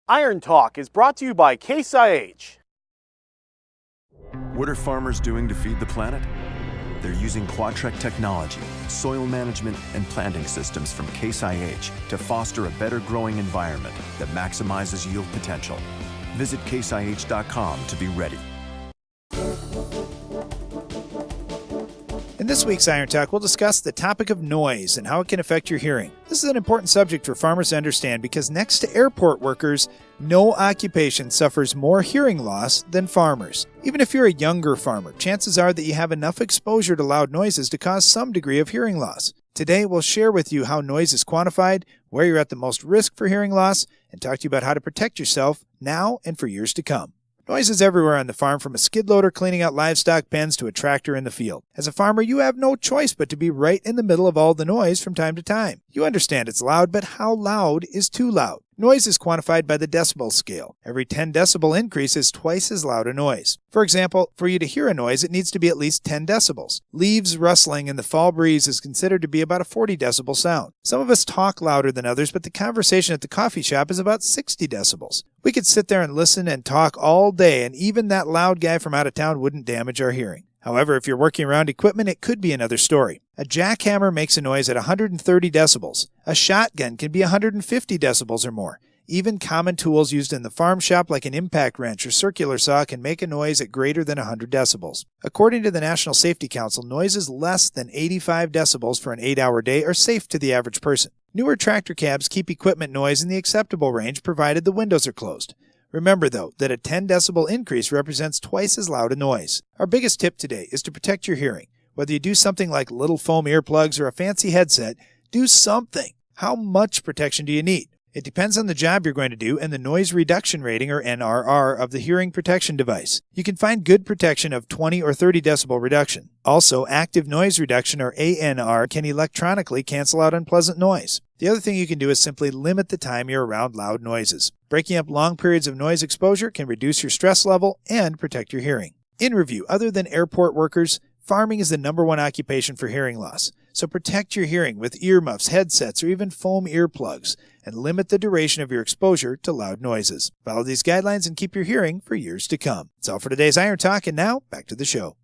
Iron Talk is brought to you by Case IH. What are farmers doing to feed the planet? They're using Quadtrek technology, soil management, and planting systems from Case IH to foster a better growing environment that maximizes yield potential. Visit caseih.com to be ready. In this week's Iron Talk, we'll discuss the topic of noise and how it can affect your hearing. This is an important subject for farmers to understand because next to airport workers, no occupation suffers more hearing loss than farmers. Even if you're a younger farmer, chances are that you have enough exposure to loud noises to cause some degree of hearing loss. Today, we'll share with you how noise is quantified, where you're at the most risk for hearing loss, and talk to you about how to protect yourself now and for years to come. Noise is everywhere on the farm, from a skid loader cleaning out livestock pens to a tractor in the field. As a farmer, you have no choice but to be right in the middle of all the noise from time to time. You understand it's loud, but how loud is too loud? Noise is quantified by the decibel scale. Every 10 decibel increase is twice as loud a noise. For example, for you to hear a noise, it needs to be at least 10 decibels. Leaves rustling in the fall breeze is considered to be about a 40 decibel sound. Some of us talk louder than others, but the conversation at the coffee shop is about 60 decibels. We could sit there and listen and talk all day, and even that loud guy from out of town wouldn't damage our hearing. However, if you're working around equipment, it could be another story. A jackhammer makes a noise at 130 decibels. A shotgun can be 150 decibels or more. Even common tools used in the farm shop like an impact wrench or circular saw can make a noise at greater than 100 decibels. According to the National Safety Council, noises less than 85 decibels for an 8-hour day are safe to the average person. Newer tractor cabs keep equipment noise in the acceptable range provided the windows are closed. Remember, though, that a 10 decibel increase represents twice as loud a noise. Our biggest tip today is to protect your hearing. Whether you do something like little foam earplugs or a fancy headset, do something. How much protection do you need? It depends on the job you're going to do and the noise reduction rating, or NRR, of the hearing protection device. You can find good protection of 20 or 30 decibel reduction. Also, active noise reduction, or ANR, can electronically cancel out unpleasant noise. The other thing you can do is simply limit the time you're around loud noises. Breaking up long periods of noise exposure can reduce your stress level and protect your hearing. In review, other than airport workers, farming is the #1 occupation for hearing loss. So protect your hearing with earmuffs, headsets, or even foam earplugs, and limit the duration of your exposure to loud noises. Follow these guidelines and keep your hearing for years to come. That's all for today's Iron Talk, and now back to the show.